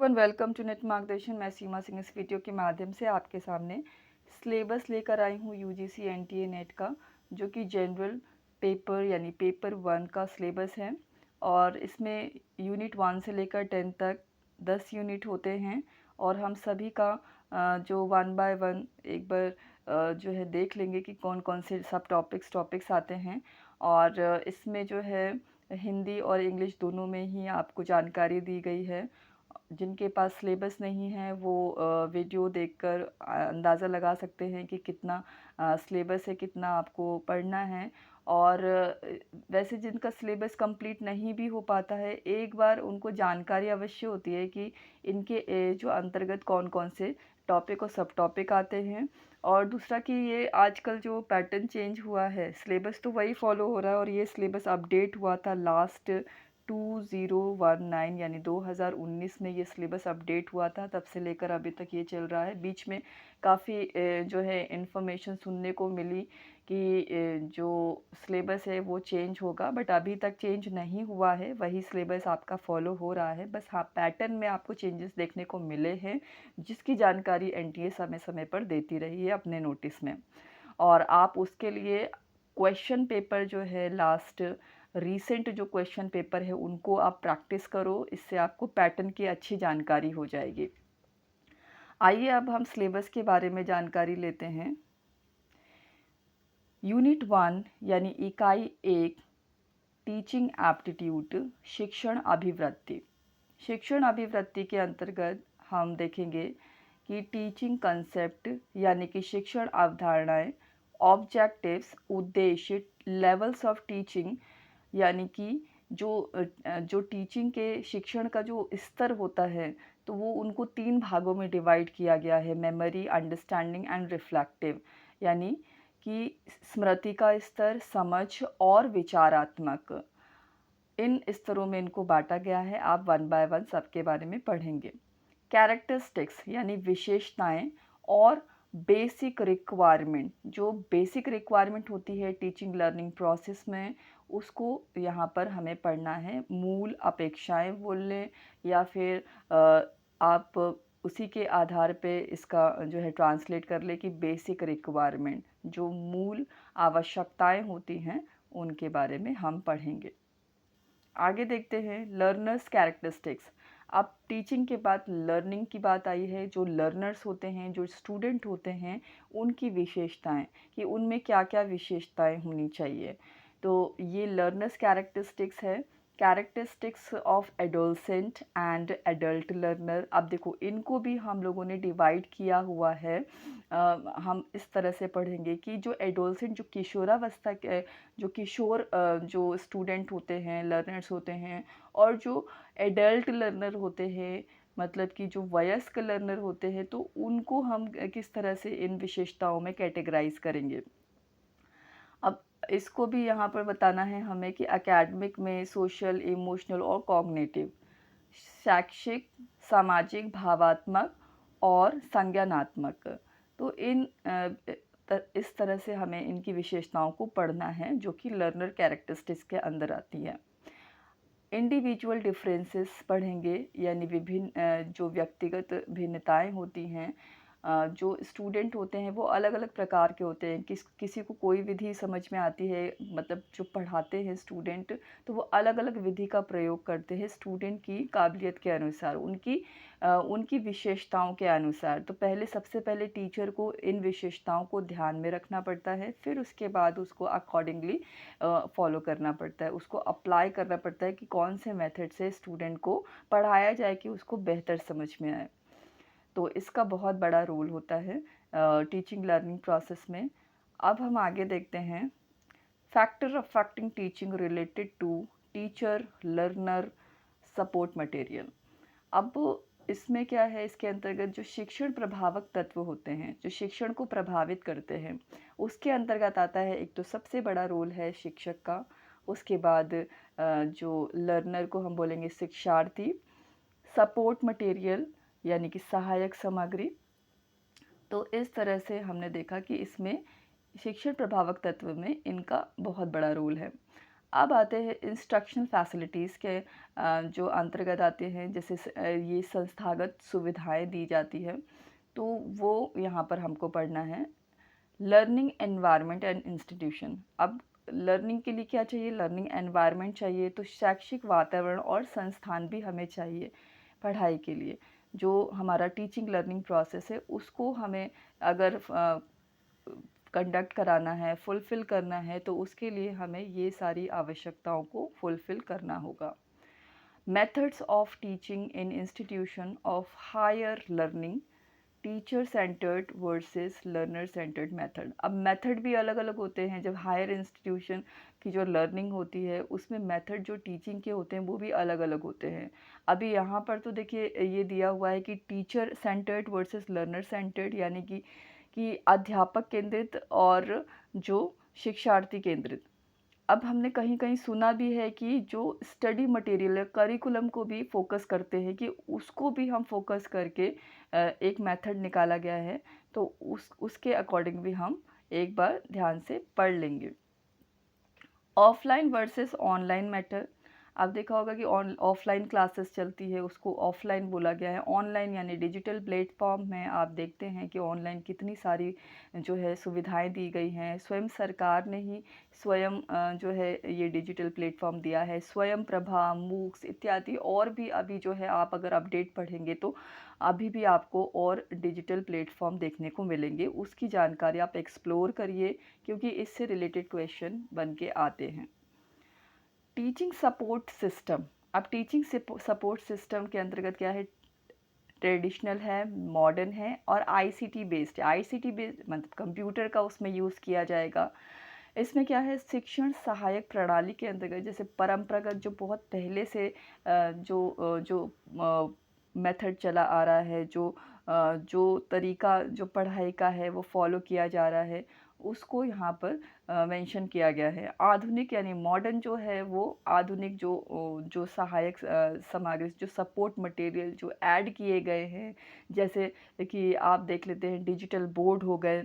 One welcome to net मार्गदर्शन। मैं सीमा सिंह इस वीडियो के माध्यम से आपके सामने सिलेबस लेकर आई हूँ यूजीसी एनटीए नेट का, जो कि जनरल पेपर यानी पेपर 1 का सिलेबस है। और इसमें यूनिट 1 से लेकर 10 तक 10 यूनिट होते हैं और हम सभी का जो 1 बाय 1 एक बार जो है देख लेंगे कि कौन कौन से सब टॉपिक्स आते हैं। और इसमें जो है हिंदी और इंग्लिश दोनों में ही आपको जानकारी दी गई है। जिनके पास सिलेबस नहीं है वो वीडियो देखकर अंदाज़ा लगा सकते हैं कि कितना सिलेबस है, कितना आपको पढ़ना है। और वैसे जिनका सिलेबस कंप्लीट नहीं भी हो पाता है, एक बार उनको जानकारी अवश्य होती है कि इनके जो अंतर्गत कौन कौन से टॉपिक और सब टॉपिक आते हैं। और दूसरा कि ये आजकल जो पैटर्न चेंज हुआ है, सिलेबस तो वही फॉलो हो रहा है और ये सिलेबस अपडेट हुआ था लास्ट 2019 यानी 2019 में ये सिलेबस अपडेट हुआ था। तब से लेकर अभी तक ये चल रहा है। बीच में काफ़ी जो है इन्फॉर्मेशन सुनने को मिली कि जो सिलेबस है वो चेंज होगा, बट अभी तक चेंज नहीं हुआ है, वही सिलेबस आपका फॉलो हो रहा है। बस हाँ, पैटर्न में आपको चेंजेस देखने को मिले हैं, जिसकी जानकारी एनटीए समय समय पर देती रही है अपने नोटिस में। और आप उसके लिए क्वेश्चन पेपर जो है लास्ट रीसेंट जो क्वेश्चन पेपर है उनको आप प्रैक्टिस करो, इससे आपको पैटर्न की अच्छी जानकारी हो जाएगी। आइए अब हम सिलेबस के बारे में जानकारी लेते हैं। यूनिट 1 यानी इकाई 1 टीचिंग एप्टीट्यूड शिक्षण अभिवृत्ति। शिक्षण अभिवृत्ति के अंतर्गत हम देखेंगे कि टीचिंग कंसेप्ट यानी कि शिक्षण अवधारणाएं, ऑब्जेक्टिव्स उद्देश्य, लेवल्स ऑफ टीचिंग यानी कि जो टीचिंग के शिक्षण का जो स्तर होता है, तो वो उनको 3 भागों में डिवाइड किया गया है: मेमोरी, अंडरस्टैंडिंग एंड रिफ्लेक्टिव। यानी कि स्मृति का स्तर, समझ और विचारात्मक, इन स्तरों में इनको बांटा गया है। आप 1 बाय 1 सबके बारे में पढ़ेंगे। कैरेक्टरिस्टिक्स यानी विशेषताएं और बेसिक रिक्वायरमेंट, जो बेसिक रिक्वायरमेंट होती है टीचिंग लर्निंग प्रोसेस में, उसको यहाँ पर हमें पढ़ना है। मूल अपेक्षाएं बोल लें या फिर आप उसी के आधार पे इसका जो है ट्रांसलेट कर ले कि बेसिक रिक्वायरमेंट, जो मूल आवश्यकताएं होती हैं, उनके बारे में हम पढ़ेंगे। आगे देखते हैं लर्नर्स कैरेक्टरिस्टिक्स। अब टीचिंग के बाद लर्निंग की बात आई है। जो लर्नर्स होते हैं, जो स्टूडेंट होते हैं, उनकी विशेषताएं, कि उनमें क्या क्या विशेषताएं होनी चाहिए। तो ये लर्नर्स कैरेक्टरिस्टिक्स है। Characteristics of adolescent and adult learner. अब देखो, इनको भी हम लोगों ने डिवाइड किया हुआ है। हम इस तरह से पढ़ेंगे कि जो एडोलसेंट, जो किशोरावस्था के जो किशोर जो स्टूडेंट होते हैं, लर्नर्स होते हैं, और जो एडल्ट लर्नर होते हैं, मतलब कि जो वयस्क लर्नर होते हैं, तो उनको हम किस तरह से इन विशेषताओं में कैटेगराइज करेंगे। अब इसको भी यहाँ पर बताना है हमें कि एकेडमिक में सोशल, इमोशनल और कॉग्निटिव, शैक्षिक, सामाजिक, भावात्मक और संज्ञानात्मक। तो इस तरह से हमें इनकी विशेषताओं को पढ़ना है, जो कि लर्नर कैरेक्टरिस्टिक्स के अंदर आती है। इंडिविजुअल डिफरेंसेस पढ़ेंगे, यानी विभिन्न जो व्यक्तिगत भिन्नताएं होती हैं। जो स्टूडेंट होते हैं वो अलग अलग प्रकार के होते हैं। किसी को कोई विधि समझ में आती है, मतलब जो पढ़ाते हैं स्टूडेंट, तो वो अलग अलग विधि का प्रयोग करते हैं स्टूडेंट की काबिलियत के अनुसार, उनकी विशेषताओं के अनुसार। तो सबसे पहले टीचर को इन विशेषताओं को ध्यान में रखना पड़ता है, फिर उसके बाद उसको अकॉर्डिंगली फॉलो करना पड़ता है, उसको अप्लाई करना पड़ता है कि कौन से मेथड से स्टूडेंट को पढ़ाया जाए कि उसको बेहतर समझ में आए। तो इसका बहुत बड़ा रोल होता है टीचिंग लर्निंग प्रोसेस में। अब हम आगे देखते हैं factor affecting teaching related to teacher learner support material. अब इसमें क्या है, इसके अंतर्गत जो शिक्षण प्रभावक तत्व होते हैं, जो शिक्षण को प्रभावित करते हैं, उसके अंतर्गत आता है। एक तो सबसे बड़ा रोल है शिक्षक का, उसके बाद जो लर्नर को हम बोलेंगे शिक्षार्थी, सपोर्ट मटेरियल यानी कि सहायक सामग्री। तो इस तरह से हमने देखा कि इसमें शिक्षण प्रभावक तत्व में इनका बहुत बड़ा रोल है। अब आते हैं इंस्ट्रक्शनल फैसिलिटीज़ के जो अंतर्गत आते हैं, जैसे ये संस्थागत सुविधाएं दी जाती है, तो वो यहाँ पर हमको पढ़ना है। Learning environment and institution. अब लर्निंग के लिए क्या चाहिए? लर्निंग एनवायरनमेंट चाहिए, तो शैक्षिक वातावरण और संस्थान भी हमें चाहिए पढ़ाई के लिए। जो हमारा टीचिंग लर्निंग प्रोसेस है उसको हमें अगर कंडक्ट कराना है, फुलफ़िल करना है, तो उसके लिए हमें ये सारी आवश्यकताओं को फुलफ़िल करना होगा। Methods of teaching in institution of higher learning, teacher centred versus learner centred method. अब मेथड भी अलग अलग होते हैं। जब हायर इंस्टीट्यूशन की जो लर्निंग होती है उसमें मेथड जो टीचिंग के होते हैं वो भी अलग अलग होते हैं। अभी यहाँ पर तो देखिए ये दिया हुआ है कि teacher centred versus learner centred, यानी कि अध्यापक केंद्रित और जो शिक्षार्थी केंद्रित। अब हमने कहीं कहीं सुना भी है कि जो स्टडी मटेरियल है, करिकुलम को भी फोकस करते हैं, कि उसको भी हम फोकस करके एक मेथड निकाला गया है, तो उसके अकॉर्डिंग भी हम एक बार ध्यान से पढ़ लेंगे। Offline versus online method. आप देखा होगा कि ऑफलाइन क्लासेस चलती है उसको ऑफलाइन बोला गया है। ऑनलाइन यानी डिजिटल प्लेटफॉर्म में आप देखते हैं कि ऑनलाइन कितनी सारी जो है सुविधाएं दी गई हैं। स्वयं सरकार ने ही स्वयं जो है ये डिजिटल प्लेटफॉर्म दिया है। स्वयं प्रभा, मूक्स इत्यादि और भी अभी जो है आप अगर अपडेट पढ़ेंगे तो अभी भी आपको और डिजिटल प्लेटफॉर्म देखने को मिलेंगे। उसकी जानकारी आप एक्सप्लोर करिए, क्योंकि इससे रिलेटेड क्वेश्चन बन के आते हैं। Teaching support system. अब टीचिंग सपोर्ट सिस्टम के अंतर्गत क्या है? ट्रेडिशनल है, मॉडर्न है और आईसीटी बेस्ड है। आईसीटी बेस्ड मतलब कंप्यूटर का उसमें यूज़ किया जाएगा। इसमें क्या है? शिक्षण सहायक प्रणाली के अंतर्गत, जैसे परंपरागत जो बहुत पहले से जो मेथड चला आ रहा है, जो तरीका जो पढ़ाई का है वो फॉलो किया जा रहा है, उसको यहाँ पर मेंशन किया गया है। आधुनिक यानी मॉडर्न जो है वो आधुनिक जो सहायक सामग्री, जो सपोर्ट मटेरियल जो ऐड किए गए हैं, जैसे कि आप देख लेते हैं डिजिटल बोर्ड हो गए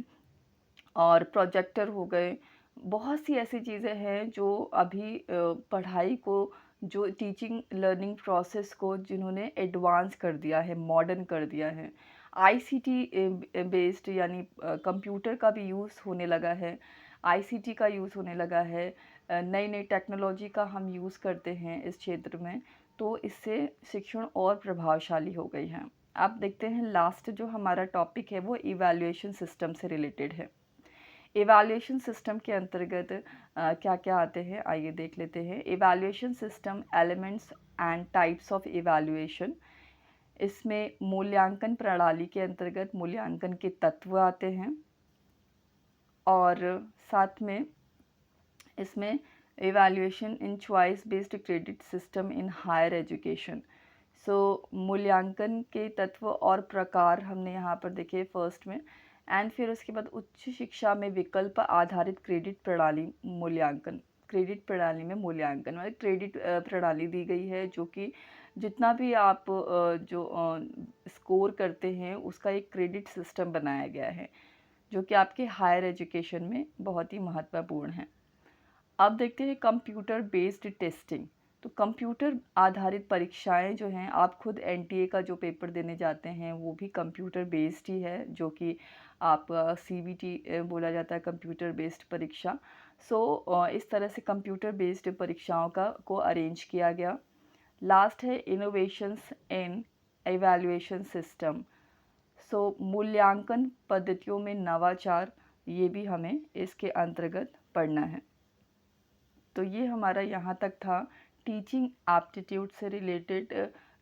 और प्रोजेक्टर हो गए। बहुत सी ऐसी चीज़ें हैं जो अभी पढ़ाई को, जो टीचिंग लर्निंग प्रोसेस को जिन्होंने एडवांस कर दिया है, मॉडर्न कर दिया है। आईसीटी बेस्ड यानी कंप्यूटर का भी यूज़ होने लगा है, आईसीटी का यूज़ होने लगा है, नई नई टेक्नोलॉजी का हम यूज़ करते हैं इस क्षेत्र में, तो इससे शिक्षण और प्रभावशाली हो गई है। आप देखते हैं लास्ट जो हमारा टॉपिक है वो इवैल्यूएशन सिस्टम से रिलेटेड है। इवैल्यूएशन सिस्टम के अंतर्गत क्या क्या आते हैं आइए देख लेते हैं। Evaluation system, elements and types of evaluation. इसमें मूल्यांकन प्रणाली के अंतर्गत मूल्यांकन के तत्व आते हैं, और साथ में इसमें evaluation in choice based credit system in higher education. So मूल्यांकन के तत्व और प्रकार हमने यहाँ पर देखे फर्स्ट में, एंड फिर उसके बाद उच्च शिक्षा में विकल्प आधारित क्रेडिट प्रणाली मूल्यांकन। क्रेडिट प्रणाली में मूल्यांकन मतलब क्रेडिट प्रणाली दी गई है, जो कि जितना भी आप जो स्कोर करते हैं उसका एक क्रेडिट सिस्टम बनाया गया है, जो कि आपके हायर एजुकेशन में बहुत ही महत्वपूर्ण है। अब देखते हैं कंप्यूटर बेस्ड टेस्टिंग। तो कंप्यूटर आधारित परीक्षाएं जो हैं, आप खुद एनटीए का जो पेपर देने जाते हैं वो भी कंप्यूटर बेस्ड ही है, जो कि आप सीबीटी बोला जाता है, कंप्यूटर बेस्ड परीक्षा। सो इस तरह से कंप्यूटर बेस्ड परीक्षाओं को अरेंज किया गया। लास्ट है इनोवेशंस इन एवैल्यूएशन सिस्टम। सो मूल्यांकन पद्धतियों में नवाचार, ये भी हमें इसके अंतर्गत पढ़ना है। तो ये हमारा यहाँ तक था टीचिंग एप्टीट्यूड से रिलेटेड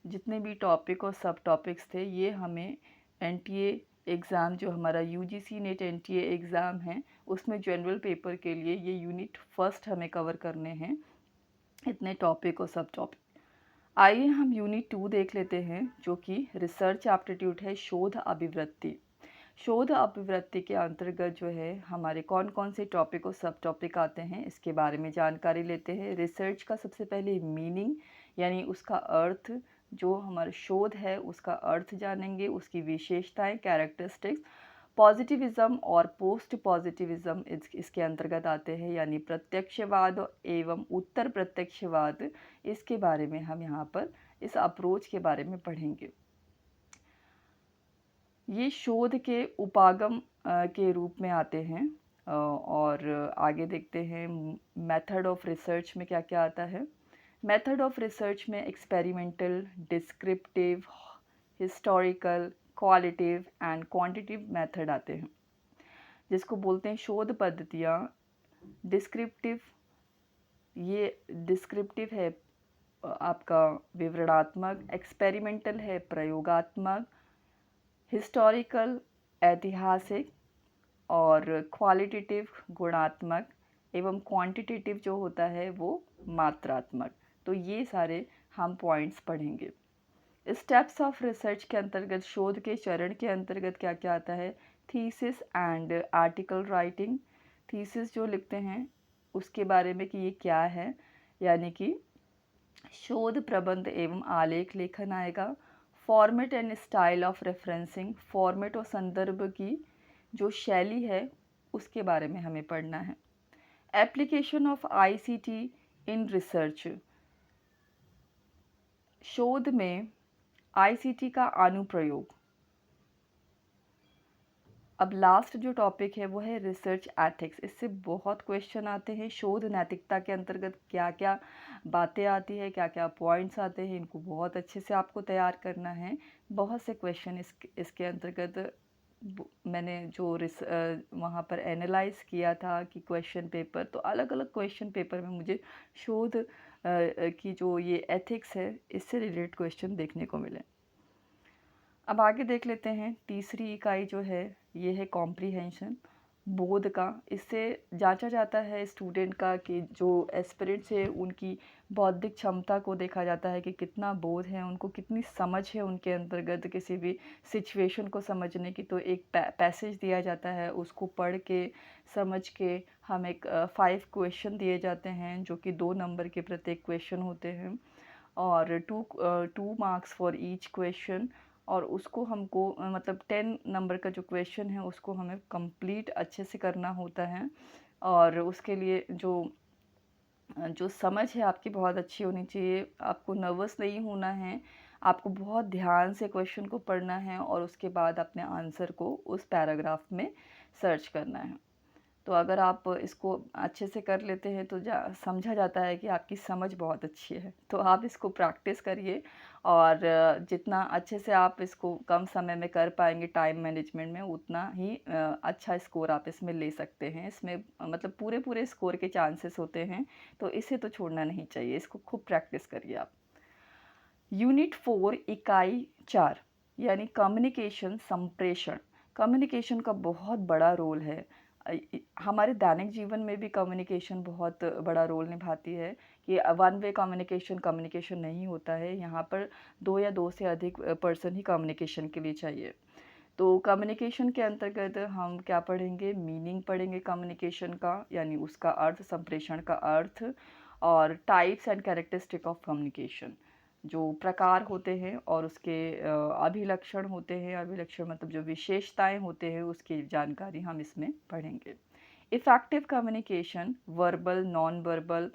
जितने भी टॉपिक और सब टॉपिक्स थे, ये हमें एनटीए एग्ज़ाम, जो हमारा यूजीसी नेट एनटीए एग्ज़ाम है, उसमें जनरल पेपर के लिए ये यूनिट फर्स्ट हमें कवर करने हैं, इतने टॉपिक और सब टॉपिक। आइए हम यूनिट 2 देख लेते हैं, जो कि रिसर्च एप्टीट्यूड है, शोध अभिवृत्ति। शोध अभिवृत्ति के अंतर्गत जो है हमारे कौन कौन से टॉपिक और सब टॉपिक आते हैं, इसके बारे में जानकारी लेते हैं। रिसर्च का सबसे पहले मीनिंग यानी उसका अर्थ, जो हमारा शोध है उसका अर्थ जानेंगे, उसकी विशेषताएं, कैरेक्टरिस्टिक्स। पॉजिटिविज़्म और पोस्ट पॉजिटिविज़्म इसके अंतर्गत आते हैं, यानी प्रत्यक्षवाद एवं उत्तर प्रत्यक्षवाद। इसके बारे में हम यहाँ पर इस अप्रोच के बारे में पढ़ेंगे। ये शोध के उपागम के रूप में आते हैं। और आगे देखते हैं मेथड ऑफ रिसर्च में क्या क्या आता है। मेथड ऑफ रिसर्च में experimental, descriptive, historical, qualitative and quantitative method आते हैं, जिसको बोलते हैं शोध पद्धतियाँ। डिस्क्रिप्टिव, ये डिस्क्रिप्टिव है आपका विवरणात्मक, एक्सपेरिमेंटल है प्रयोगात्मक, हिस्टोरिकल ऐतिहासिक, और क्वालिटेटिव गुणात्मक, एवं क्वांटिटेटिव जो होता है वो मात्रात्मक। तो ये सारे हम पॉइंट्स पढ़ेंगे। स्टेप्स ऑफ रिसर्च के अंतर्गत, शोध के चरण के अंतर्गत क्या क्या आता है। Thesis and article writing. Thesis जो लिखते हैं उसके बारे में कि ये क्या है, यानी कि शोध प्रबंध एवं आलेख लेखन आएगा। Format and style of referencing, format और संदर्भ की जो शैली है उसके बारे में हमें पढ़ना है। Application of ICT in research, शोध में आईसीटी का अनुप्रयोग। अब लास्ट जो टॉपिक है वो है रिसर्च एथिक्स। इससे बहुत क्वेश्चन आते हैं। शोध नैतिकता के अंतर्गत क्या क्या बातें आती है, क्या क्या पॉइंट्स आते हैं, इनको बहुत अच्छे से आपको तैयार करना है। बहुत से क्वेश्चन इसके अंतर्गत मैंने जो वहाँ पर एनालाइज किया था कि क्वेश्चन पेपर, तो अलग अलग क्वेश्चन पेपर में मुझे शोध की जो ये एथिक्स है इससे रिलेटेड क्वेश्चन देखने को मिले। अब आगे देख लेते हैं। तीसरी इकाई जो है ये है कॉम्प्रीहेंशन, बोध का। इससे जांचा जाता है स्टूडेंट का कि जो एस्पिरेंट्स है उनकी बौद्धिक क्षमता को देखा जाता है कि कितना बोध है, उनको कितनी समझ है उनके अंतर्गत किसी भी सिचुएशन को समझने की। तो एक पैसेज दिया जाता है, उसको पढ़ के समझ के हम एक 5 क्वेश्चन दिए जाते हैं जो कि 2 नंबर के प्रत्येक क्वेश्चन होते हैं, और 2 मार्क्स फॉर ईच क्वेश्चन। और उसको हमको मतलब 10 नंबर का जो क्वेश्चन है उसको हमें कंप्लीट अच्छे से करना होता है। और उसके लिए जो समझ है आपकी बहुत अच्छी होनी चाहिए। आपको नर्वस नहीं होना है, आपको बहुत ध्यान से क्वेश्चन को पढ़ना है और उसके बाद अपने आंसर को उस पैराग्राफ में सर्च करना है। तो अगर आप इसको अच्छे से कर लेते हैं तो समझा जाता है कि आपकी समझ बहुत अच्छी है। तो आप इसको प्रैक्टिस करिए, और जितना अच्छे से आप इसको कम समय में कर पाएंगे टाइम मैनेजमेंट में, उतना ही अच्छा स्कोर आप इसमें ले सकते हैं। इसमें मतलब पूरे पूरे स्कोर के चांसेस होते हैं, तो इसे तो छोड़ना नहीं चाहिए। इसको खूब प्रैक्टिस करिए आप। यूनिट 4 इकाई 4 यानी कम्युनिकेशन, संप्रेषण। कम्युनिकेशन का बहुत बड़ा रोल है। हमारे दैनिक जीवन में भी कम्युनिकेशन बहुत बड़ा रोल निभाती है। कि वन वे कम्युनिकेशन नहीं होता है। यहाँ पर 2 या 2 से अधिक पर्सन ही कम्युनिकेशन के लिए चाहिए। तो कम्युनिकेशन के अंतर्गत हम क्या पढ़ेंगे, मीनिंग पढ़ेंगे कम्युनिकेशन का, यानी उसका अर्थ, संप्रेषण का अर्थ, और types and characteristic of communication, जो प्रकार होते हैं और उसके अभिलक्षण होते हैं। अभिलक्षण मतलब जो विशेषताएं होते हैं उसकी जानकारी हम इसमें पढ़ेंगे। Effective communication, verbal, non verbal.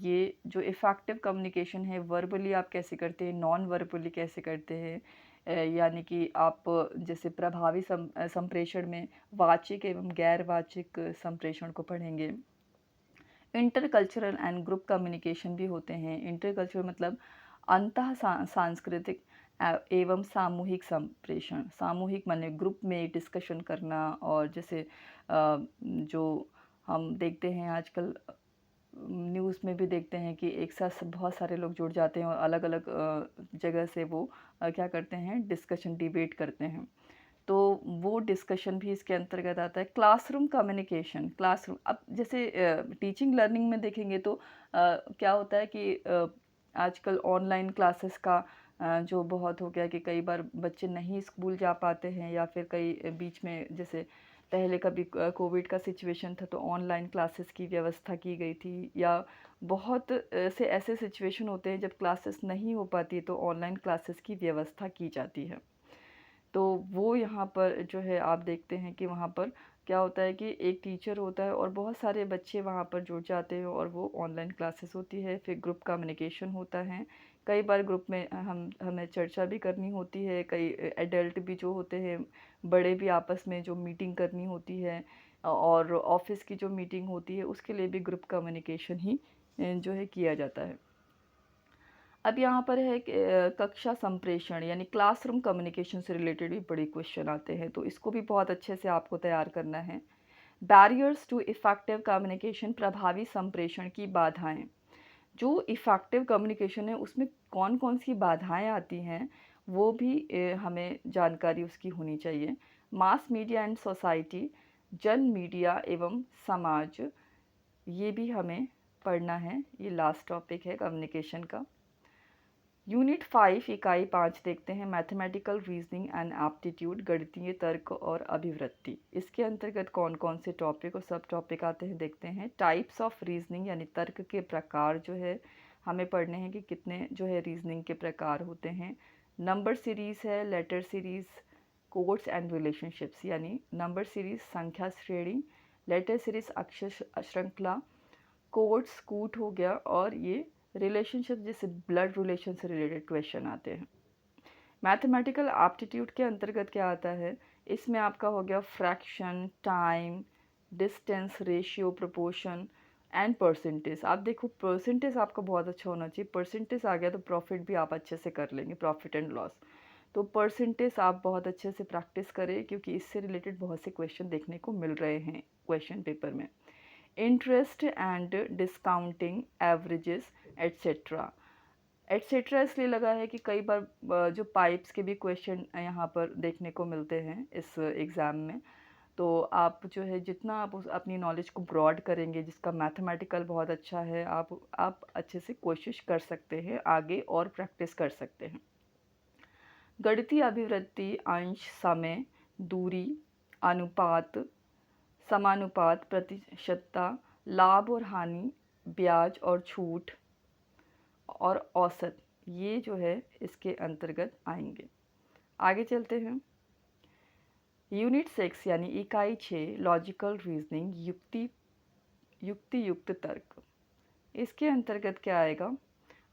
ये जो इफ़ेक्टिव कम्युनिकेशन है, वर्बली आप कैसे करते हैं, नॉन वर्बली कैसे करते हैं। यानी कि आप जैसे प्रभावी संप्रेषण में वाचिक एवं गैर वाचिक संप्रेषण को पढ़ेंगे। इंटरकल्चरल एंड ग्रुप कम्युनिकेशन भी होते हैं। इंटरकल्चरल मतलब अंतः सांस्कृतिक एवं सामूहिक संप्रेषण। सामूहिक माने ग्रुप में डिस्कशन करना, और जैसे जो हम देखते हैं आजकल न्यूज़ में भी देखते हैं कि एक साथ बहुत सारे लोग जुड़ जाते हैं और अलग अलग जगह से वो क्या करते हैं, डिस्कशन, डिबेट करते हैं। तो वो डिस्कशन भी इसके अंतर्गत आता है। क्लासरूम कम्युनिकेशन, क्लासरूम अब जैसे टीचिंग लर्निंग में देखेंगे तो क्या होता है कि आजकल ऑनलाइन क्लासेस का जो बहुत हो गया कि कई बार बच्चे नहीं स्कूल जा पाते हैं, या फिर कई बीच में जैसे पहले कभी कोविड का सिचुएशन था तो ऑनलाइन क्लासेस की व्यवस्था की गई थी, या बहुत से ऐसे सिचुएशन होते हैं जब क्लासेस नहीं हो पाती तो ऑनलाइन क्लासेस की व्यवस्था की जाती है। तो वो यहाँ पर जो है आप देखते हैं कि वहाँ पर क्या होता है कि एक टीचर होता है और बहुत सारे बच्चे वहाँ पर जुड़ जाते हैं और वो ऑनलाइन क्लासेस होती है। फिर ग्रुप कम्युनिकेशन होता है, कई बार ग्रुप में हमें चर्चा भी करनी होती है, कई एडल्ट भी जो होते हैं बड़े भी आपस में जो मीटिंग करनी होती है, और ऑफिस की जो मीटिंग होती है उसके लिए भी ग्रुप कम्युनिकेशन ही जो है किया जाता है। अब यहाँ पर है कि कक्षा संप्रेषण यानी क्लासरूम कम्युनिकेशन से रिलेटेड भी बड़े क्वेश्चन आते हैं, तो इसको भी बहुत अच्छे से आपको तैयार करना है। बैरियर्स टू इफ़ेक्टिव कम्युनिकेशन, प्रभावी संप्रेषण की बाधाएं। जो इफ़ेक्टिव कम्युनिकेशन है उसमें कौन कौन सी बाधाएं आती हैं वो भी हमें जानकारी उसकी होनी चाहिए। मास मीडिया एंड सोसाइटी, जन मीडिया एवं समाज, ये भी हमें पढ़ना है। ये लास्ट टॉपिक है कम्युनिकेशन का। यूनिट 5 इकाई 5 देखते हैं, मैथमेटिकल रीजनिंग एंड एप्टीट्यूड, गणितीय तर्क और अभिवृत्ति। इसके अंतर्गत कौन कौन से टॉपिक और सब टॉपिक आते हैं देखते हैं। टाइप्स ऑफ रीजनिंग यानी तर्क के प्रकार जो है हमें पढ़ने हैं कि कितने जो है रीजनिंग के प्रकार होते हैं। नंबर सीरीज़ है, letter series, codes and relationships यानी नंबर सीरीज़ संख्या श्रेणी, लेटर सीरीज़ अक्षर श्रृंखला, कोड्स कूट हो गया, और ये रिलेशनशिप जैसे ब्लड रिलेशन से रिलेटेड क्वेश्चन आते हैं। मैथमेटिकल एप्टीट्यूड के अंतर्गत क्या आता है, इसमें आपका हो गया fraction, time, distance, ratio, proportion and percentage. आप देखो परसेंटेज आपका बहुत अच्छा होना चाहिए, परसेंटेज आ गया तो प्रॉफिट भी आप अच्छे से कर लेंगे, प्रॉफिट एंड लॉस। तो परसेंटेज आप बहुत अच्छे से प्रैक्टिस करें क्योंकि इससे रिलेटेड बहुत से क्वेश्चन देखने को मिल रहे हैं क्वेश्चन पेपर में। Interest and discounting, averages etcetera. Etcetera इसलिए लगा है कि कई बार जो पाइप्स के भी क्वेश्चन यहाँ पर देखने को मिलते हैं इस एग्ज़ाम में। तो आप जो है जितना आप उस अपनी नॉलेज को ब्रॉड करेंगे, जिसका मैथमेटिकल बहुत अच्छा है, आप अच्छे से कोशिश कर सकते हैं आगे और प्रैक्टिस कर सकते हैं। गणितीय अभिवृत्ति, अंश, समय, दूरी, अनुपात, समानुपात, प्रतिशतता, लाभ और हानि, ब्याज और छूट और औसत, ये जो है इसके अंतर्गत आएंगे। आगे चलते हैं। यूनिट 6 यानी इकाई 6, लॉजिकल रीजनिंग, युक्ति युक्त तर्क। इसके अंतर्गत क्या आएगा,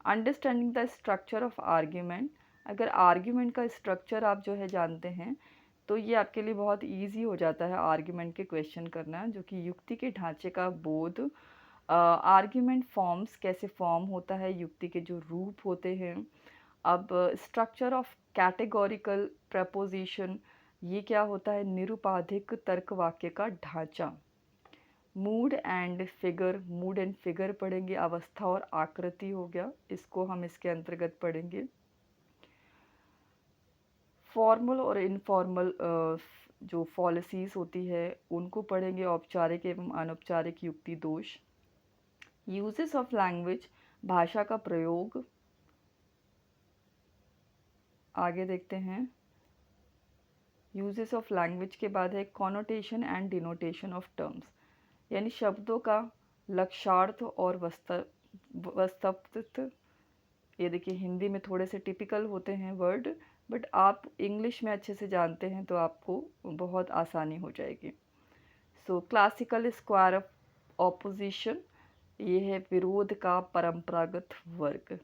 understanding the structure of argument. अगर आर्ग्यूमेंट का स्ट्रक्चर आप जो है जानते हैं तो ये आपके लिए बहुत इजी हो जाता है आर्ग्यूमेंट के क्वेश्चन करना, जो कि युक्ति के ढांचे का बोध, आर्ग्यूमेंट फॉर्म्स कैसे फॉर्म होता है, युक्ति के जो रूप होते हैं। अब स्ट्रक्चर ऑफ कैटेगोरिकल प्रपोजिशन, ये क्या होता है, निरुपाधिक तर्क वाक्य का ढांचा। मूड एंड फिगर पढ़ेंगे, अवस्था और आकृति हो गया, इसको हम इसके अंतर्गत पढ़ेंगे। फॉर्मल और इनफॉर्मल जो पॉलिसीज़ होती है उनको पढ़ेंगे, औपचारिक एवं अनौपचारिक युक्ति दोष। यूजेस ऑफ लैंग्वेज, भाषा का प्रयोग। आगे देखते हैं, यूजेस ऑफ लैंग्वेज के बाद है connotation and denotation of terms, यानी शब्दों का लक्षार्थ और वस्तुत्व। ये देखिए हिंदी में थोड़े से टिपिकल होते हैं वर्ड, बट आप इंग्लिश में अच्छे से जानते हैं तो आपको बहुत आसानी हो जाएगी। सो क्लासिकल स्क्वायर ऑफ ऑपोजिशन, ये है विरोध का परंपरागत वर्ग।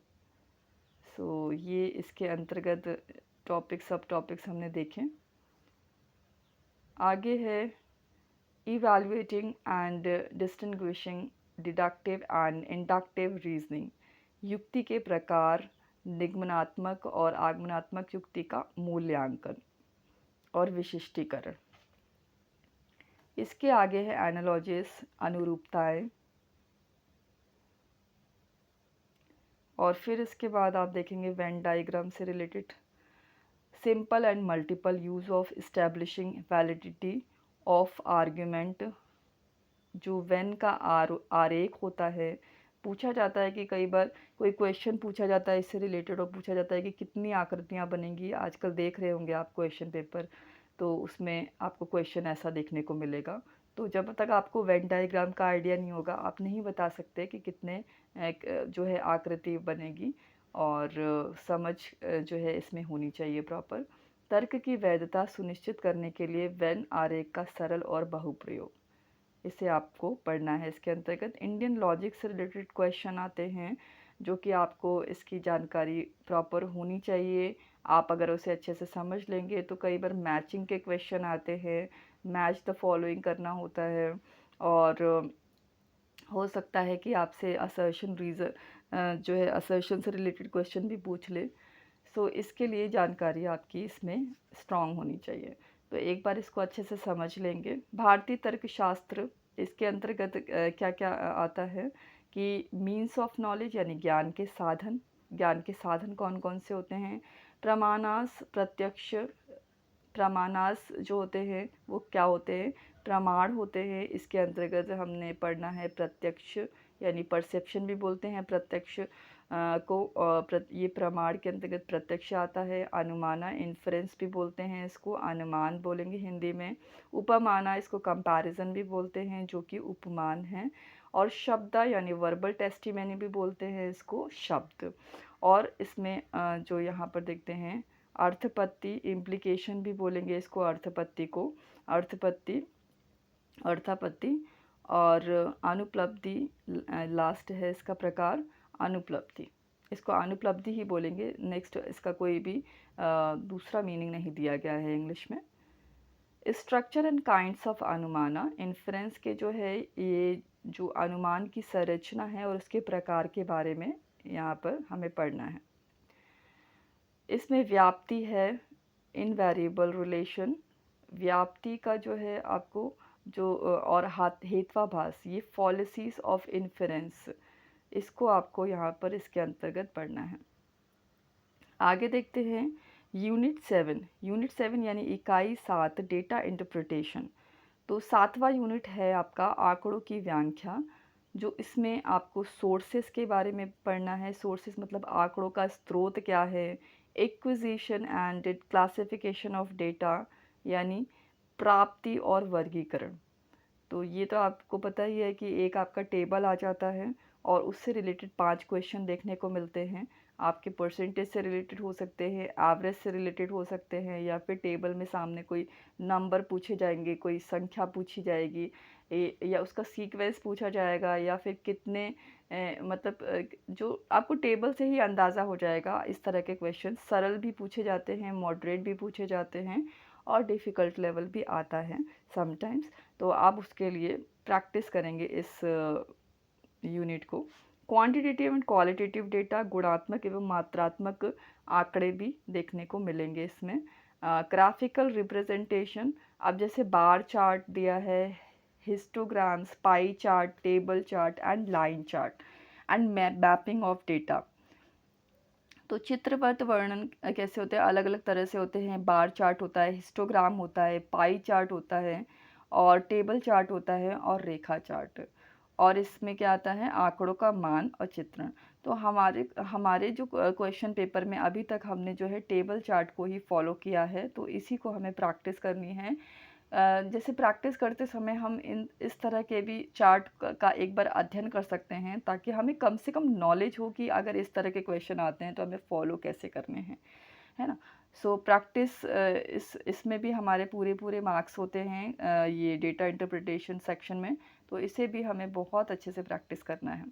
सो ये इसके अंतर्गत सब टॉपिक्स हमने देखे। आगे है evaluating and distinguishing deductive and inductive reasoning, युक्ति के प्रकार, निगमनात्मक और आगमनात्मक युक्ति का मूल्यांकन और विशिष्टीकरण। इसके आगे है एनालॉजीज, अनुरूपताएं, और फिर इसके बाद आप देखेंगे वेन डायग्राम से related simple and multiple use of establishing validity of argument. जो वेन का आरेख होता है, पूछा जाता है कि कई बार कोई क्वेश्चन पूछा जाता है इससे रिलेटेड, और पूछा जाता है कि कितनी आकृतियाँ बनेंगी। आजकल देख रहे होंगे आप क्वेश्चन पेपर, तो उसमें आपको क्वेश्चन ऐसा देखने को मिलेगा। तो जब तक आपको वेन डायग्राम का आइडिया नहीं होगा आप नहीं बता सकते कि कितने जो है आकृति बनेगी, और समझ जो है इसमें होनी चाहिए प्रॉपर। तर्क की वैधता सुनिश्चित करने के लिए वेन आरेख का सरल और बहुप्रयोग, इसे आपको पढ़ना है। इसके अंतर्गत इंडियन लॉजिक से रिलेटेड क्वेश्चन आते हैं, जो कि आपको इसकी जानकारी प्रॉपर होनी चाहिए। आप अगर उसे अच्छे से समझ लेंगे तो कई बार मैचिंग के क्वेश्चन आते हैं, मैच द फॉलोइंग करना होता है, और हो सकता है कि आपसे असर्शन रीज़न जो है असर्शन से रिलेटेड क्वेश्चन भी पूछ ले। सो इसके लिए जानकारी आपकी इसमें स्ट्रांग होनी चाहिए। तो एक बार इसको अच्छे से समझ लेंगे। भारतीय तर्कशास्त्र, इसके अंतर्गत क्या क्या आता है कि मीन्स ऑफ नॉलेज यानी ज्ञान के साधन कौन कौन से होते हैं। प्रमाणास जो होते हैं वो क्या होते हैं, प्रमाण होते हैं। इसके अंतर्गत हमने पढ़ना है प्रत्यक्ष, यानी परसेप्शन भी बोलते हैं प्रत्यक्ष ये प्रमाण के अंतर्गत प्रत्यक्ष आता है। अनुमाना, इन्फ्रेंस भी बोलते हैं इसको, अनुमान बोलेंगे हिंदी में। उपमाना, इसको कंपैरिजन भी बोलते हैं, जो कि उपमान है। और शब्दा यानी वर्बल टेस्टिमनी भी बोलते हैं इसको, शब्द। और इसमें जो यहाँ पर देखते हैं अर्थपत्ति, इम्प्लीकेशन भी बोलेंगे इसको, अर्थपत्ति को, अर्थपत्ति, अर्थापत्ति। और अनुपलब्धि लास्ट है इसका प्रकार, अनुपलब्धि, इसको अनुपलब्धि ही बोलेंगे। नेक्स्ट इसका कोई भी दूसरा मीनिंग नहीं दिया गया है इंग्लिश में। स्ट्रक्चर एंड काइंड्स ऑफ अनुमाना, इन्फ्रेंस के जो है ये जो अनुमान की संरचना है और उसके प्रकार के बारे में यहाँ पर हमें पढ़ना है। इसमें व्याप्ति है, इनवेरिएबल रिलेशन, व्याप्ति का जो है आपको जो और हेत्वाभास, ये फॉलिसीज ऑफ इन्फरेंस, इसको आपको यहाँ पर इसके अंतर्गत पढ़ना है। आगे देखते हैं यूनिट 7 यानी इकाई 7, डेटा इंटरप्रिटेशन। तो 7वां यूनिट है आपका आंकड़ों की व्याख्या, जो इसमें आपको सोर्सेस के बारे में पढ़ना है। सोर्सेस मतलब आंकड़ों का स्रोत क्या है। Acquisition and classification of data, यानी प्राप्ति और वर्गीकरण। तो ये तो आपको पता ही है कि एक आपका टेबल आ जाता है और उससे रिलेटेड 5 क्वेश्चन देखने को मिलते हैं। आपके परसेंटेज से रिलेटेड हो सकते हैं, एवरेज से रिलेटेड हो सकते हैं, या फिर टेबल में सामने कोई नंबर पूछे जाएंगे, कोई संख्या पूछी जाएगी, या उसका सीक्वेंस पूछा जाएगा, या फिर कितने मतलब जो आपको टेबल से ही अंदाज़ा हो जाएगा। इस तरह के क्वेश्चन सरल भी पूछे जाते हैं, मॉडरेट भी पूछे जाते हैं, और डिफ़िकल्ट लेवल भी आता है समटाइम्स। तो आप उसके लिए प्रैक्टिस करेंगे इस यूनिट को। क्वांटिटेटिव एंड क्वालिटेटिव डेटा, गुणात्मक एवं मात्रात्मक आंकड़े भी देखने को मिलेंगे इसमें। ग्राफिकल रिप्रेजेंटेशन, अब जैसे बार चार्ट दिया है, histograms, pie chart, table chart and line chart, and mapping of data. तो चित्रवत वर्णन कैसे होते हैं, अलग अलग तरह से होते हैं। बार चार्ट होता है, हिस्टोग्राम होता है, पाई चार्ट होता है, और टेबल चार्ट होता है, और रेखा चार्ट। और इसमें क्या आता है, आंकड़ों का मान और चित्रण। तो हमारे जो क्वेश्चन पेपर में अभी तक हमने जो है टेबल चार्ट को ही फॉलो किया है, तो इसी को हमें प्रैक्टिस करनी है। जैसे प्रैक्टिस करते समय हम इस तरह के भी चार्ट का एक बार अध्ययन कर सकते हैं, ताकि हमें कम से कम नॉलेज हो कि अगर इस तरह के क्वेश्चन आते हैं तो हमें फॉलो कैसे करने हैं, है ना। सो प्रैक्टिस इसमें भी हमारे पूरे मार्क्स होते हैं ये डेटा इंटरप्रिटेशन सेक्शन में, तो इसे भी हमें बहुत अच्छे से प्रैक्टिस करना है।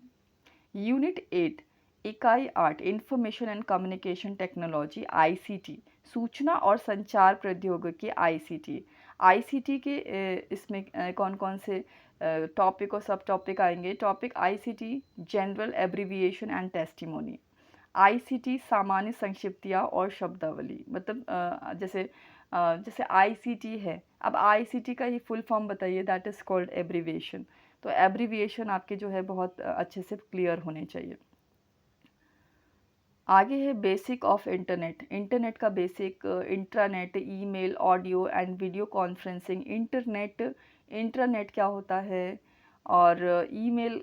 यूनिट 8 इकाई 8 information and communication technology, ICT, सूचना और संचार प्रौद्योगिकी, आईसीटी। आईसीटी के इसमें कौन कौन से टॉपिक और सब टॉपिक आएंगे। Topic ICT general abbreviation and testimony. ICT सामान्य संक्षिप्तियाँ और शब्दावली, मतलब जैसे आईसीटी है, अब आईसीटी का ही फुल फॉर्म बताइए, दैट इज़ कॉल्ड एब्रीविएशन। तो एब्रीविएशन आपके जो है बहुत अच्छे से क्लियर होने चाहिए। आगे है बेसिक ऑफ इंटरनेट, इंटरनेट का basic, intranet, email, audio and video conferencing. Internet क्या होता है, और ईमेल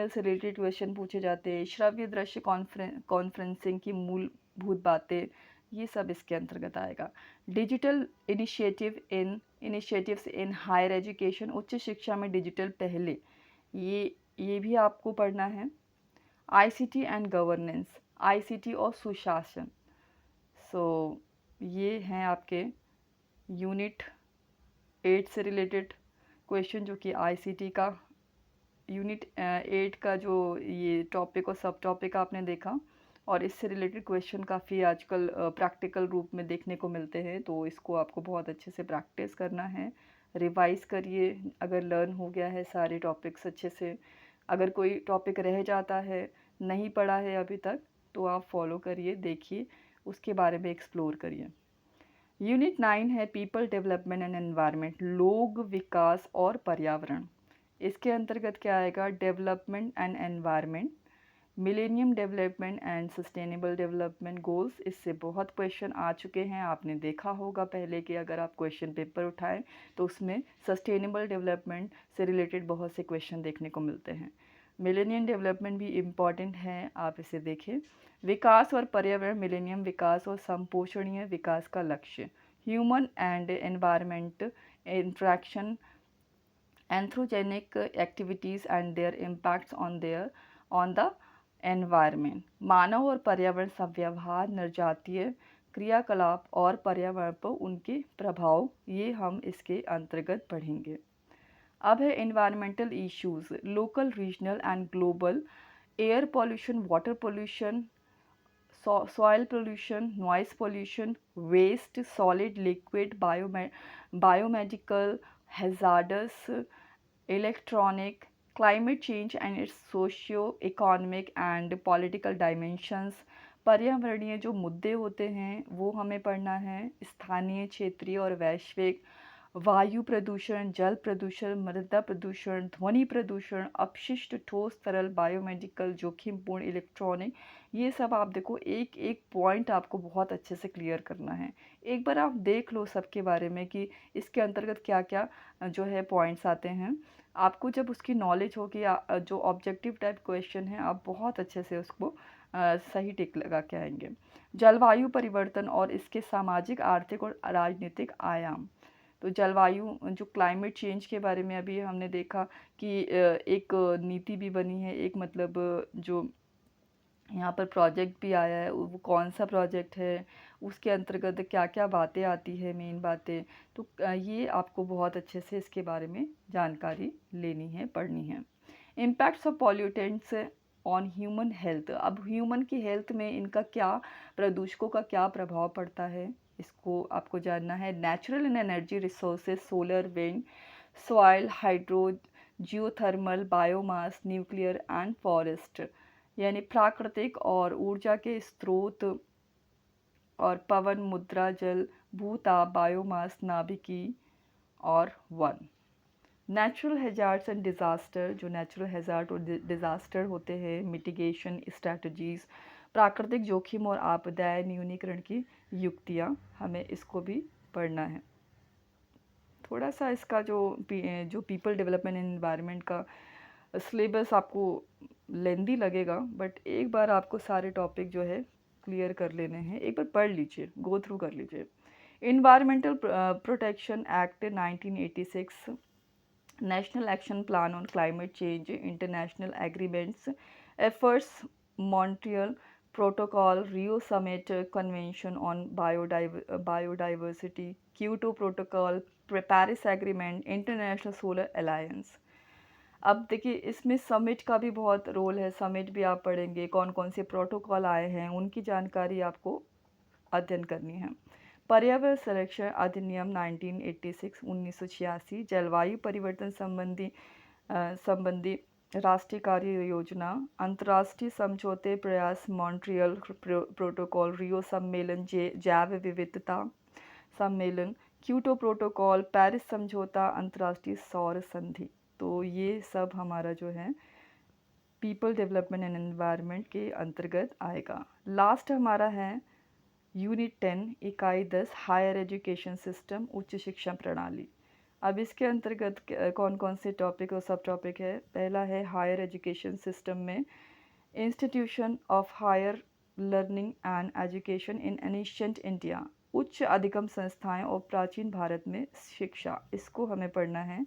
से रिलेटेड क्वेश्चन पूछे जाते हैं। श्रव्य दृश्य कॉन्फ्रेंसिंग की मूलभूत बातें, ये सब इसके अंतर्गत आएगा। Digital initiatives in higher education, उच्च शिक्षा में डिजिटल पहले, ये भी आपको पढ़ना है। आईसीटी एंड गवर्नेंस, आईसीटी और सुशासन। सो ये हैं आपके यूनिट 8 से रिलेटेड क्वेश्चन, जो कि आईसीटी का यूनिट 8 का जो ये टॉपिक और सब टॉपिक आपने देखा, और इससे रिलेटेड क्वेश्चन काफ़ी आजकल प्रैक्टिकल रूप में देखने को मिलते हैं। तो इसको आपको बहुत अच्छे से प्रैक्टिस करना है, रिवाइज करिए। अगर लर्न हो गया है सारे टॉपिक्स अच्छे से, अगर कोई टॉपिक रह जाता है, नहीं पढ़ा है अभी तक, तो आप फॉलो करिए, देखिए, उसके बारे में एक्सप्लोर करिए। यूनिट 9 है पीपल डेवलपमेंट एंड एनवायरनमेंट, लोग, विकास और पर्यावरण। इसके अंतर्गत क्या आएगा? Development and environment, millennium development and sustainable development goals. इससे बहुत क्वेश्चन आ चुके हैं, आपने देखा होगा पहले कि अगर आप क्वेश्चन पेपर उठाएं तो उसमें सस्टेनेबल डेवलपमेंट से रिलेटेड बहुत से क्वेश्चन देखने को मिलते हैं। मिलेनियम डेवलपमेंट भी इम्पॉर्टेंट है, आप इसे देखें। विकास और पर्यावरण, मिलेनियम विकास और संपोषणीय विकास का लक्ष्य, human and environment interaction, anthropogenic activities and their impacts on the environment, मानव और पर्यावरण संव्यवहार, नरजातीय क्रियाकलाप और पर्यावरण पर उनके प्रभाव, ये हम इसके अंतर्गत पढ़ेंगे। अब है environmental issues, local, regional and global, air pollution, water pollution, soil pollution, noise pollution, waste, solid, liquid, biomedical, hazardous, electronic, climate change and its socio-economic and political dimensions। पर्यावरणीय जो मुद्दे होते हैं वो हमें पढ़ना है, स्थानीय, क्षेत्रीय और वैश्विक, वायु प्रदूषण, जल प्रदूषण, मृदा प्रदूषण, ध्वनि प्रदूषण, अपशिष्ट, ठोस, तरल, बायोमेडिकल, जोखिमपूर्ण, इलेक्ट्रॉनिक, ये सब आप देखो, एक एक पॉइंट आपको बहुत अच्छे से क्लियर करना है। एक बार आप देख लो सबके बारे में कि इसके अंतर्गत क्या क्या जो है पॉइंट्स आते हैं। आपको जब उसकी नॉलेज होगी, जो ऑब्जेक्टिव टाइप क्वेश्चन है, आप बहुत अच्छे से उसको सही टिक लगा के आएंगे। जलवायु परिवर्तन और इसके सामाजिक, आर्थिक और राजनीतिक आयाम। तो जलवायु, जो क्लाइमेट चेंज के बारे में अभी हमने देखा कि एक नीति भी बनी है, एक मतलब जो यहाँ पर प्रोजेक्ट भी आया है, वो कौन सा प्रोजेक्ट है, उसके अंतर्गत क्या क्या बातें आती है, मेन बातें। तो ये आपको बहुत अच्छे से इसके बारे में जानकारी लेनी है, पढ़नी है। Impacts of pollutants on human health, अब ह्यूमन की हेल्थ में इनका क्या, प्रदूषकों का क्या प्रभाव पड़ता है, इसको आपको जानना है। Natural and energy resources, solar, wind, soil, hydro, geothermal, biomass, nuclear and forest, यानी प्राकृतिक और ऊर्जा के स्रोत, और पवन, मुद्रा, जल, भूताप, बायोमास, नाभिकी और one. Natural hazards and disaster, जो नेचुरल हैजार्ड और डिज़ास्टर होते हैं, मिटिगेशन स्ट्रैटेजीज़, प्राकृतिक जोखिम और आपदाएं, न्यूनीकरण की युक्तियाँ, हमें इसको भी पढ़ना है। थोड़ा सा इसका जो पीपल डेवलपमेंट एंड एनवायरनमेंट का सिलेबस आपको लेंदी लगेगा, बट एक बार आपको सारे टॉपिक जो है क्लियर कर लेने हैं, एक बार पढ़ लीजिए, गो थ्रू कर लीजिए। Environmental protection act 1986, national action plan on climate change, international agreements, efforts, Montreal protocol, Rio summit convention on biodiversity, Kyoto protocol, Paris agreement, international solar alliance. अब देखिए, इसमें समिट का भी बहुत रोल है, समिट भी आप पढ़ेंगे, कौन कौन से प्रोटोकॉल आए हैं, उनकी जानकारी आपको अध्ययन करनी है। पर्यावरण संरक्षण अधिनियम 1986 1986, जलवायु परिवर्तन संबंधी राष्ट्रीय कार्य योजना, अंतर्राष्ट्रीय समझौते प्रयास, मॉन्ट्रियल प्रोटोकॉल, रियो सम्मेलन, जैव विविधता सम्मेलन, क्योटो प्रोटोकॉल, पेरिस समझौता, अंतर्राष्ट्रीय सौर संधि। तो ये सब हमारा जो है पीपल डेवलपमेंट एंड एनवायरनमेंट के अंतर्गत आएगा। लास्ट हमारा है यूनिट 10 इकाई 10, हायर एजुकेशन सिस्टम, उच्च शिक्षा प्रणाली। अब इसके अंतर्गत कौन कौन से टॉपिक और सब टॉपिक है। पहला है हायर एजुकेशन सिस्टम में institution of higher learning and education in ancient India, उच्च अधिगम संस्थाएं और प्राचीन भारत में शिक्षा, इसको हमें पढ़ना है।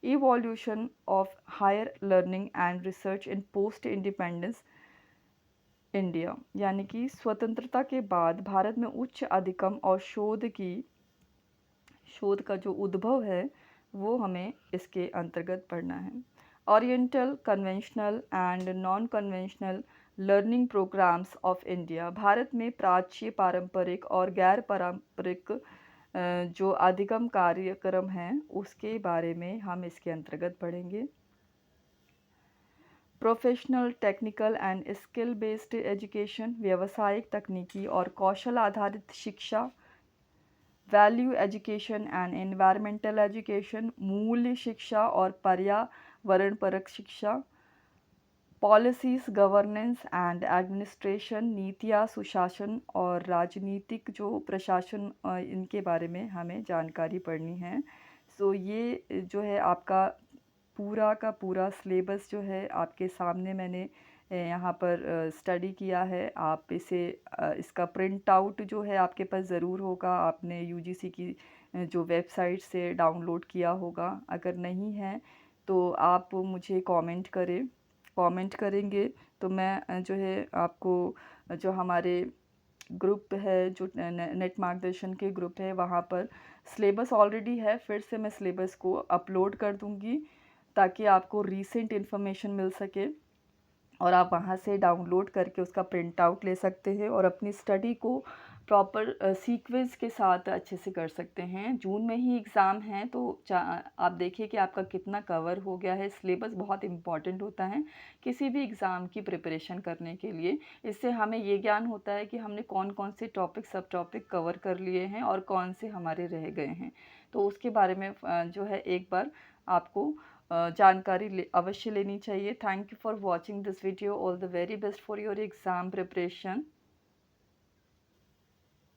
Evolution of higher learning and research in post independence India, यानी कि स्वतंत्रता के बाद भारत में उच्च अधिगम और शोध का जो उद्भव है वो हमें इसके अंतर्गत पढ़ना है। Oriental, conventional and non conventional learning programmes of India, भारत में प्राच्य, पारंपरिक और गैर पारंपरिक जो अधिगम कार्यक्रम हैं उसके बारे में हम इसके अंतर्गत पढ़ेंगे। Professional, technical and skill based education, व्यवसायिक, तकनीकी और कौशल आधारित शिक्षा। Value education and environmental education, मूल्य शिक्षा और पर्यावरणपरक शिक्षा। पॉलिसीज़, गवर्नेंस एंड एडमिनिस्ट्रेशन, नीतियाँ, सुशासन और राजनीतिक जो प्रशासन, इनके बारे में हमें जानकारी पढ़नी है। सो ये जो है आपका पूरा का पूरा सिलेबस जो है आपके सामने मैंने यहाँ पर स्टडी किया है। आप इसका प्रिंट आउट जो है आपके पास ज़रूर होगा, आपने यूजीसी की जो वेबसाइट से डाउनलोड किया होगा। अगर नहीं है तो आप मुझे कमेंट करेंगे तो मैं जो है आपको जो हमारे ग्रुप है, जो नेट मार्गदर्शन के ग्रुप है, वहाँ पर सिलेबस ऑलरेडी है, फिर से मैं सिलेबस को अपलोड कर दूँगी ताकि आपको रीसेंट इन्फॉर्मेशन मिल सके और आप वहाँ से डाउनलोड करके उसका प्रिंट आउट ले सकते हैं और अपनी स्टडी को प्रॉपर सीक्वेंस के साथ अच्छे से कर सकते हैं। जून में ही एग्ज़ाम हैं तो आप देखिए कि आपका कितना कवर हो गया है। सिलेबस बहुत इम्पॉर्टेंट होता है किसी भी एग्ज़ाम की प्रिपरेशन करने के लिए। इससे हमें ये ज्ञान होता है कि हमने कौन कौन से टॉपिक, सब टॉपिक कवर कर लिए हैं और कौन से हमारे रह गए हैं। तो उसके बारे में जो है एक बार आपको जानकारी अवश्य लेनी चाहिए। Thank you for watching this video. All the very best for your exam preparation.